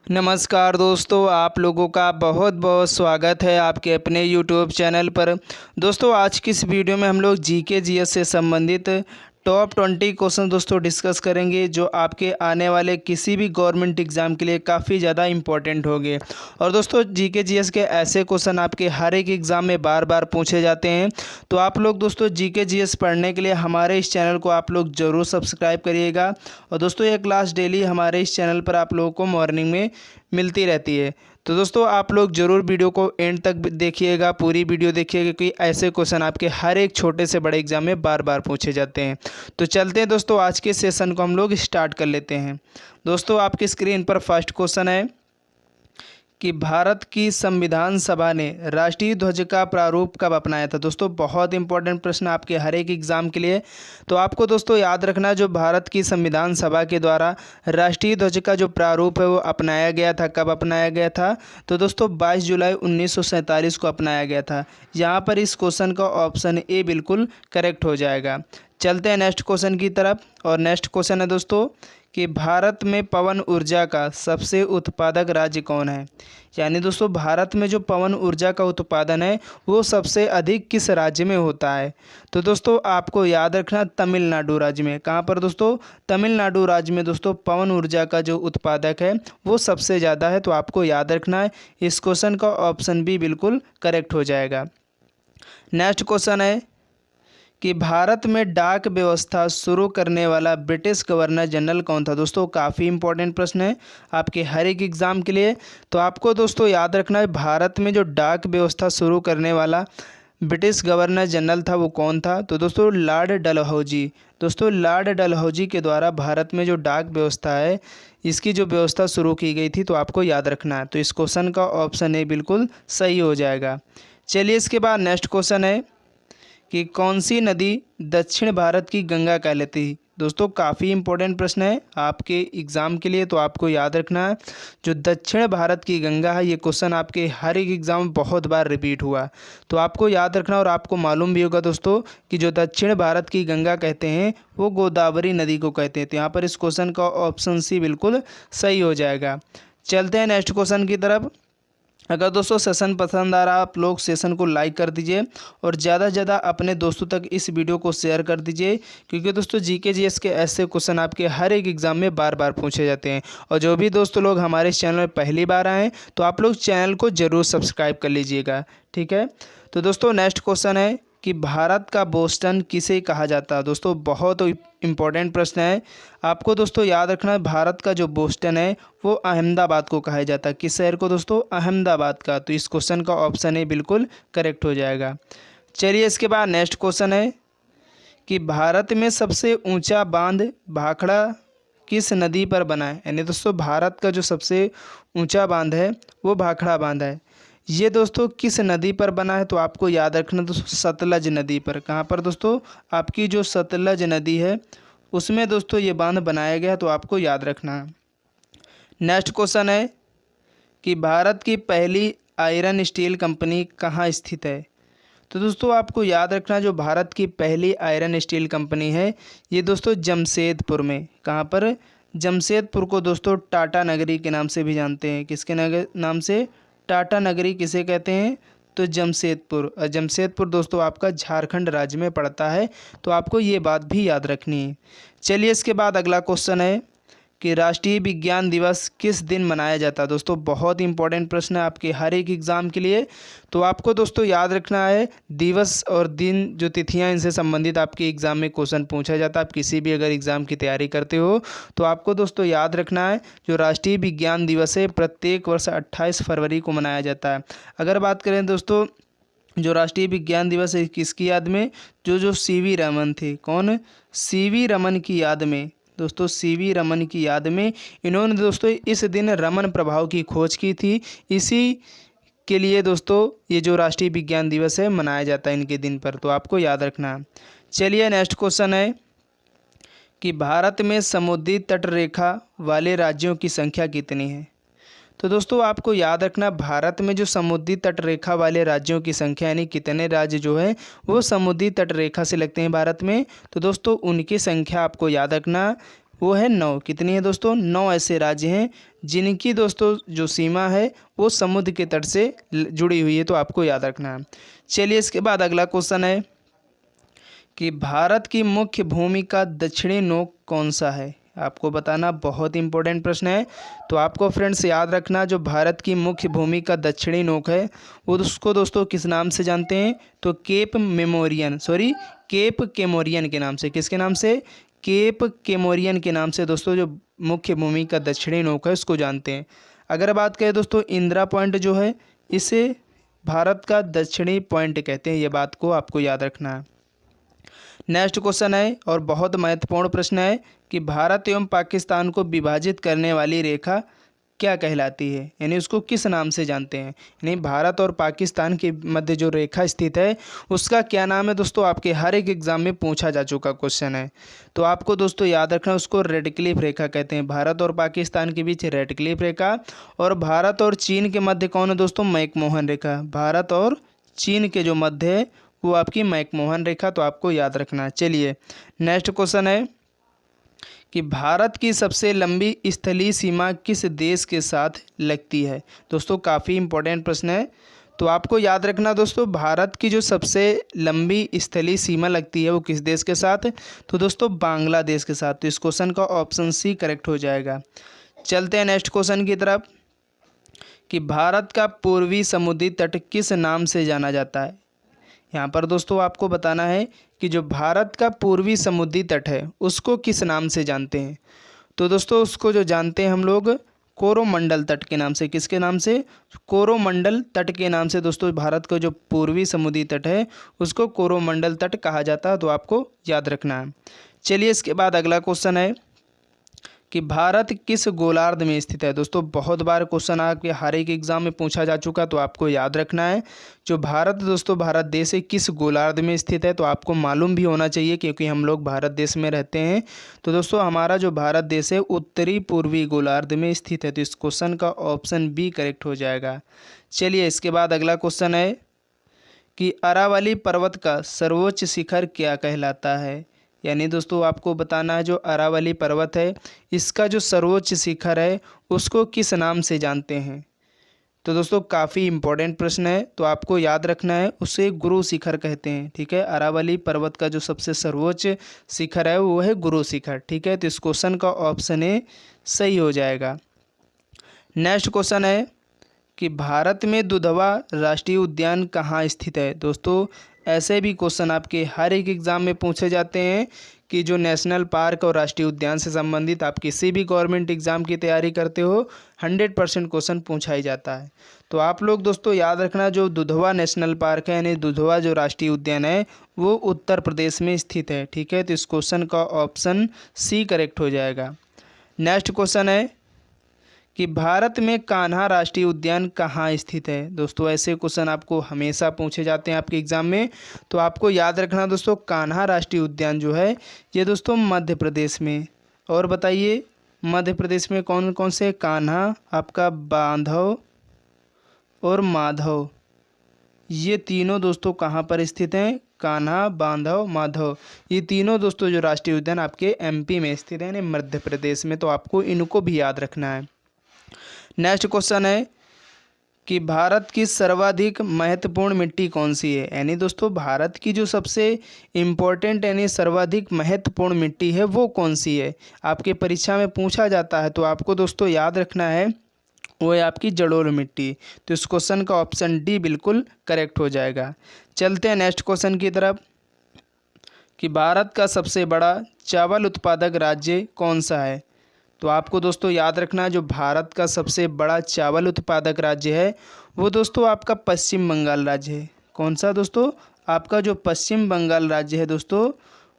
नमस्कार दोस्तों, आप लोगों का बहुत बहुत स्वागत है आपके अपने यूट्यूब चैनल पर। दोस्तों, आज की इस वीडियो में हम लोग जीके जीएस से संबंधित टॉप 20 क्वेश्चन दोस्तों डिस्कस करेंगे, जो आपके आने वाले किसी भी गवर्नमेंट एग्ज़ाम के लिए काफ़ी ज़्यादा इंपॉर्टेंट होंगे। और दोस्तों, जीके जीएस के ऐसे क्वेश्चन आपके हर एक एग्ज़ाम में बार बार पूछे जाते हैं। तो आप लोग दोस्तों जीके जीएस पढ़ने के लिए हमारे इस चैनल को आप लोग ज़रूर सब्सक्राइब करिएगा। और दोस्तों, ये क्लास डेली हमारे इस चैनल पर आप लोगों को मॉर्निंग में मिलती रहती है। तो दोस्तों, आप लोग ज़रूर वीडियो को एंड तक देखिएगा, पूरी वीडियो देखिएगा, क्योंकि ऐसे क्वेश्चन आपके हर एक छोटे से बड़े एग्जाम में बार बार पूछे जाते हैं। तो चलते हैं दोस्तों, आज के सेशन को हम लोग स्टार्ट कर लेते हैं। दोस्तों, आपकी स्क्रीन पर फर्स्ट क्वेश्चन है कि भारत की संविधान सभा ने राष्ट्रीय ध्वज का प्रारूप कब अपनाया था। दोस्तों, बहुत इंपॉर्टेंट प्रश्न आपके हर एक एग्ज़ाम के लिए। तो आपको दोस्तों याद रखना, जो भारत की संविधान सभा के द्वारा राष्ट्रीय ध्वज का जो प्रारूप है वो अपनाया गया था, कब अपनाया गया था। तो दोस्तों 22 जुलाई 1947 को अपनाया गया था। यहाँ पर इस क्वेश्चन का ऑप्शन ए बिल्कुल करेक्ट हो जाएगा। चलते हैं नेक्स्ट क्वेश्चन की तरफ। और नेक्स्ट क्वेश्चन है दोस्तों कि भारत में पवन ऊर्जा का सबसे उत्पादक राज्य कौन है। यानी दोस्तों, भारत में जो पवन ऊर्जा का उत्पादन है वो सबसे अधिक किस राज्य में होता है। तो दोस्तों, आपको याद रखना तमिलनाडु राज्य में। कहाँ पर दोस्तों? तमिलनाडु राज्य में दोस्तों पवन ऊर्जा का जो उत्पादक है वो सबसे ज़्यादा है। तो आपको याद रखना है, इस क्वेश्चन का ऑप्शन बी बिल्कुल करेक्ट हो जाएगा। नेक्स्ट क्वेश्चन है कि भारत में डाक व्यवस्था शुरू करने वाला ब्रिटिश गवर्नर जनरल कौन था। दोस्तों, काफ़ी इंपॉर्टेंट प्रश्न है आपके हर एक एग्ज़ाम के लिए। तो आपको दोस्तों याद रखना है, भारत में जो डाक व्यवस्था शुरू करने वाला ब्रिटिश गवर्नर जनरल था वो कौन था। तो दोस्तों लॉर्ड डलहौजी। दोस्तों, लॉर्ड डलहौजी के द्वारा भारत में जो डाक व्यवस्था है इसकी जो व्यवस्था शुरू की गई थी। तो आपको याद रखना है। तो इस क्वेश्चन का ऑप्शन ए बिल्कुल सही हो जाएगा। चलिए, इसके बाद नेक्स्ट क्वेश्चन है कि कौन सी नदी दक्षिण भारत की गंगा कहलाती है। दोस्तों, काफ़ी इंपॉर्टेंट प्रश्न है आपके एग्ज़ाम के लिए। तो आपको याद रखना है, जो दक्षिण भारत की गंगा है ये क्वेश्चन आपके हर एक एग्ज़ाम में बहुत बार रिपीट हुआ। तो आपको याद रखना, और आपको मालूम भी होगा दोस्तों कि जो दक्षिण भारत की गंगा कहते हैं वो गोदावरी नदी को कहते हैं। तो यहाँ पर इस क्वेश्चन का ऑप्शन सी बिल्कुल सही हो जाएगा। चलते हैं नेक्स्ट क्वेश्चन की तरफ। अगर दोस्तों सेशन पसंद आ रहा है, आप लोग सेशन को लाइक कर दीजिए और ज़्यादा से ज़्यादा अपने दोस्तों तक इस वीडियो को शेयर कर दीजिए, क्योंकि दोस्तों जीके जीएस के ऐसे क्वेश्चन आपके हर एक एग्ज़ाम में बार बार पूछे जाते हैं। और जो भी दोस्तों लोग हमारे इस चैनल में पहली बार आए हैं तो आप लोग चैनल को ज़रूर सब्सक्राइब कर लीजिएगा, ठीक है। तो दोस्तों नेक्स्ट क्वेश्चन है कि भारत का बोस्टन किसे कहा जाता है। दोस्तों, बहुत इंपॉर्टेंट प्रश्न है। आपको दोस्तों याद रखना है, भारत का जो बोस्टन है वो अहमदाबाद को कहा जाता है। किस शहर को दोस्तों? अहमदाबाद का। तो इस क्वेश्चन का ऑप्शन ए बिल्कुल करेक्ट हो जाएगा। चलिए, इसके बाद नेक्स्ट क्वेश्चन है कि भारत में सबसे ऊंचा बांध भाखड़ा किस नदी पर बना है। यानी दोस्तों, भारत का जो सबसे ऊंचा बांध है वो भाखड़ा बांध है। ये दोस्तों किस नदी पर बना है। तो आपको याद रखना दोस्तों, सतलज नदी पर। कहाँ पर दोस्तों? आपकी जो सतलज नदी है उसमें दोस्तों ये बांध बनाया गया है। तो आपको याद रखना है। नेक्स्ट क्वेश्चन है कि भारत की पहली आयरन स्टील कंपनी कहाँ स्थित है। तो दोस्तों आपको याद रखना, जो भारत की पहली आयरन स्टील कंपनी है ये दोस्तों जमशेदपुर में। कहाँ पर? जमशेदपुर को दोस्तों टाटा नगरी के नाम से भी जानते हैं। किसके नाम से? टाटा नगरी किसे कहते हैं? तो जमशेदपुर। और जमशेदपुर दोस्तों आपका झारखंड राज्य में पड़ता है। तो आपको ये बात भी याद रखनी है। चलिए, इसके बाद अगला क्वेश्चन है कि राष्ट्रीय विज्ञान दिवस किस दिन मनाया जाता है। दोस्तों, बहुत इंपॉर्टेंट प्रश्न है आपके हर एक एग्ज़ाम के लिए। तो आपको दोस्तों याद रखना है, दिवस और दिन जो तिथियां इनसे संबंधित आपके एग्ज़ाम में क्वेश्चन पूछा जाता है। आप किसी भी अगर एग्ज़ाम की तैयारी करते हो तो आपको दोस्तों याद रखना है, जो राष्ट्रीय विज्ञान दिवस है प्रत्येक वर्ष 28 फरवरी को मनाया जाता है। अगर बात करें दोस्तों, जो राष्ट्रीय विज्ञान दिवस है किसकी याद में? जो सीवी रमन थे। कौन? सीवी रमन की याद में। दोस्तों, सीवी रमन की याद में इन्होंने दोस्तों इस दिन रमन प्रभाव की खोज की थी। इसी के लिए दोस्तों ये जो राष्ट्रीय विज्ञान दिवस है मनाया जाता है इनके दिन पर। तो आपको याद रखना है। चलिए, नेक्स्ट क्वेश्चन है कि भारत में समुद्री तट रेखा वाले राज्यों की संख्या कितनी है। तो दोस्तों आपको याद रखना, भारत में जो समुद्री तट रेखा वाले राज्यों की संख्या, यानी कितने राज्य जो है वो समुद्री तट रेखा से लगते हैं भारत में। तो दोस्तों उनकी संख्या आपको याद रखना, वो है 9। कितनी है दोस्तों? 9 ऐसे राज्य हैं जिनकी दोस्तों जो सीमा है वो समुद्र के तट से जुड़ी हुई है, तो आपको याद रखना है। चलिए इसके बाद अगला क्वेश्चन है कि भारत की मुख्य भूमि का दक्षिणी नोक कौन सा है? आपको बताना, बहुत इंपॉर्टेंट प्रश्न है। तो आपको फ्रेंड्स याद रखना, जो भारत की मुख्य भूमि का दक्षिणी नोक है वो उसको दोस्तों किस नाम से जानते हैं? तो केप केमोरियन के नाम से। किसके नाम से? केप केमोरियन के नाम से दोस्तों जो मुख्य भूमि का दक्षिणी नोक है उसको जानते हैं। अगर बात करें दोस्तों इंदिरा पॉइंट जो है, इसे भारत का दक्षिणी पॉइंट कहते हैं, ये बात को आपको याद रखना है। नेक्स्ट क्वेश्चन है और बहुत महत्वपूर्ण प्रश्न है कि भारत एवं पाकिस्तान को विभाजित करने वाली रेखा क्या कहलाती है, यानी उसको किस नाम से जानते हैं? यानी भारत और पाकिस्तान के मध्य जो रेखा स्थित है उसका क्या नाम है दोस्तों? आपके हर एक एग्जाम में पूछा जा चुका क्वेश्चन है, तो आपको दोस्तों याद रखना, उसको रेडक्लिफ रेखा कहते हैं। भारत और पाकिस्तान के बीच रेडक्लिफ रेखा, और भारत और चीन के मध्य कौन है दोस्तों? मैकमोहन रेखा। भारत और चीन के जो मध्य है वो आपकी मैकमोहन रेखा, तो आपको याद रखना है। चलिए नेक्स्ट क्वेश्चन है कि भारत की सबसे लंबी स्थलीय सीमा किस देश के साथ लगती है? दोस्तों काफ़ी इंपॉर्टेंट प्रश्न है, तो आपको याद रखना दोस्तों, भारत की जो सबसे लंबी स्थलीय सीमा लगती है वो किस देश के साथ? तो दोस्तों बांग्लादेश के साथ। तो इस क्वेश्चन का ऑप्शन सी करेक्ट हो जाएगा। चलते हैं नेक्स्ट क्वेश्चन की तरफ कि भारत का पूर्वी समुद्री तट किस नाम से जाना जाता है? यहाँ पर दोस्तों आपको बताना है कि जो भारत का पूर्वी समुद्री तट है उसको किस नाम से जानते हैं? तो दोस्तों उसको जो जानते हैं हम लोग कोरोमंडल तट के नाम से। किसके नाम से? कोरोमंडल तट के नाम से दोस्तों भारत का जो पूर्वी समुद्री तट है उसको कोरोमंडल तट कहा जाता है, तो आपको याद रखना है। चलिए इसके बाद अगला क्वेश्चन है कि भारत किस गोलार्ध में स्थित है? दोस्तों बहुत बार क्वेश्चन आपके हर एक एग्जाम में पूछा जा चुका, तो आपको याद रखना है जो भारत देश है किस गोलार्ध में स्थित है, तो आपको मालूम भी होना चाहिए क्योंकि हम लोग भारत देश में रहते हैं। तो दोस्तों हमारा जो भारत देश है उत्तरी पूर्वी गोलार्ध में स्थित है, तो इस क्वेश्चन का ऑप्शन बी करेक्ट हो जाएगा। चलिए इसके बाद अगला क्वेश्चन है कि अरावली पर्वत का सर्वोच्च शिखर क्या कहलाता है? यानी दोस्तों आपको बताना है जो अरावली पर्वत है इसका जो सर्वोच्च शिखर है उसको किस नाम से जानते हैं? तो दोस्तों काफ़ी इंपॉर्टेंट प्रश्न है, तो आपको याद रखना है उसे गुरु शिखर कहते हैं। ठीक है, अरावली पर्वत का जो सबसे सर्वोच्च शिखर है वो है गुरु शिखर। ठीक है, तो इस क्वेश्चन का ऑप्शन ए सही हो जाएगा। नेक्स्ट क्वेश्चन है कि भारत में दुधवा राष्ट्रीय उद्यान कहाँ स्थित है? दोस्तों ऐसे भी क्वेश्चन आपके हर एक एग्ज़ाम में पूछे जाते हैं कि जो नेशनल पार्क और राष्ट्रीय उद्यान से संबंधित आप किसी भी गवर्नमेंट एग्ज़ाम की तैयारी करते हो 100% क्वेश्चन पूछा ही जाता है। तो आप लोग दोस्तों याद रखना जो दुधवा नेशनल पार्क है यानी दुधवा जो राष्ट्रीय उद्यान है वो उत्तर प्रदेश में स्थित है। ठीक है, तो इस क्वेश्चन का ऑप्शन सी करेक्ट हो जाएगा। नेक्स्ट क्वेश्चन है कि भारत में कान्हा राष्ट्रीय उद्यान कहाँ स्थित है? दोस्तों ऐसे क्वेश्चन आपको हमेशा पूछे जाते हैं आपके एग्ज़ाम में, तो आपको याद रखना दोस्तों कान्हा राष्ट्रीय उद्यान जो है ये दोस्तों मध्य प्रदेश में। और बताइए मध्य प्रदेश में कौन कौन से? कान्हा, आपका बांधव और माधव, ये तीनों दोस्तों कहाँ पर स्थित हैं? कान्हा, बांधव, माधव, ये तीनों दोस्तों जो राष्ट्रीय उद्यान आपके एमपी में स्थित हैं, यानी मध्य प्रदेश में, तो आपको इनको भी याद रखना है। नेक्स्ट क्वेश्चन है कि भारत की सर्वाधिक महत्वपूर्ण मिट्टी कौन सी है? यानी दोस्तों भारत की जो सबसे इम्पोर्टेंट यानी सर्वाधिक महत्वपूर्ण मिट्टी है वो कौन सी है? आपके परीक्षा में पूछा जाता है, तो आपको दोस्तों याद रखना है वो है आपकी जलोढ़ मिट्टी। तो इस क्वेश्चन का ऑप्शन डी बिल्कुल करेक्ट हो जाएगा। चलते हैं नेक्स्ट क्वेश्चन की तरफ कि भारत का सबसे बड़ा चावल उत्पादक राज्य कौन सा है? तो आपको दोस्तों याद रखना जो भारत का सबसे बड़ा चावल उत्पादक राज्य है वो दोस्तों आपका पश्चिम बंगाल राज्य है। कौन सा दोस्तों? आपका जो पश्चिम बंगाल राज्य है दोस्तों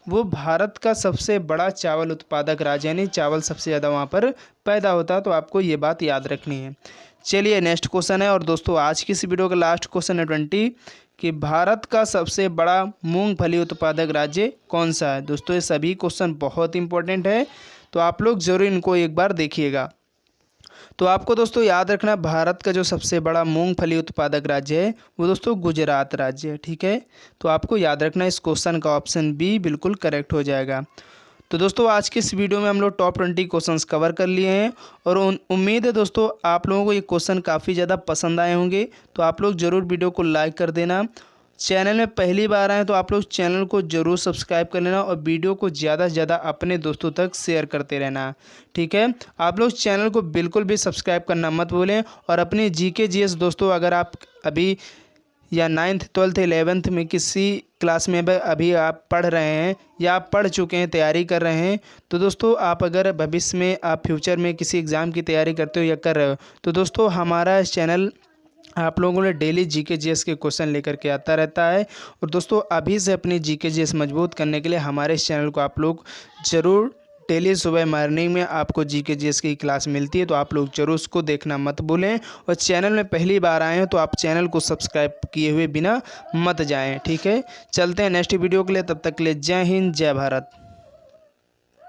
वो भारत का सबसे बड़ा चावल उत्पादक राज्य, यानी चावल सबसे ज़्यादा वहाँ पर पैदा होता है, तो आपको ये बात याद रखनी है। चलिए नेक्स्ट क्वेश्चन है और दोस्तों आज की इस वीडियो का लास्ट क्वेश्चन है 20 कि भारत का सबसे बड़ा मूंगफली उत्पादक राज्य कौन सा है? दोस्तों ये सभी क्वेश्चन बहुत इंपॉर्टेंट है, तो आप लोग ज़रूर इनको एक बार देखिएगा। तो आपको दोस्तों याद रखना भारत का जो सबसे बड़ा मूंगफली उत्पादक राज्य है वो दोस्तों गुजरात राज्य है। ठीक है, तो आपको याद रखना इस क्वेश्चन का ऑप्शन बी बिल्कुल करेक्ट हो जाएगा। तो दोस्तों आज की इस वीडियो में हम लोग टॉप 20 क्वेश्चंस कवर कर लिए हैं और उम्मीद है दोस्तों आप लोगों को ये क्वेश्चन काफ़ी ज़्यादा पसंद आए होंगे। तो आप लोग ज़रूर वीडियो को लाइक कर देना। चैनल में पहली बार आए तो आप लोग चैनल को ज़रूर सब्सक्राइब कर लेना और वीडियो को ज़्यादा से ज़्यादा अपने दोस्तों तक शेयर करते रहना, ठीक है। आप लोग चैनल को बिल्कुल भी सब्सक्राइब करना मत भूलें। और अपनी जीके जीएस दोस्तों अगर आप अभी या 9th 12th 11th में किसी क्लास में अभी आप पढ़ रहे हैं या आप पढ़ चुके हैं, तैयारी कर रहे हैं, तो दोस्तों आप अगर भविष्य में आप फ्यूचर में किसी एग्ज़ाम की तैयारी करते हो या कर रहे हो, तो दोस्तों हमारा चैनल आप लोगों ने डेली जीके जीएस के क्वेश्चन लेकर के आता रहता है। और दोस्तों अभी से अपनी जीके जीएस मजबूत करने के लिए हमारे इस चैनल को आप लोग ज़रूर डेली सुबह मॉर्निंग में आपको जीके जीएस की क्लास मिलती है, तो आप लोग जरूर उसको देखना मत भूलें। और चैनल में पहली बार आए हैं तो आप चैनल को सब्सक्राइब किए हुए बिना मत जाएं, ठीक है। चलते हैं नेक्स्ट वीडियो के लिए, तब तक के लिए जय हिंद जय भारत।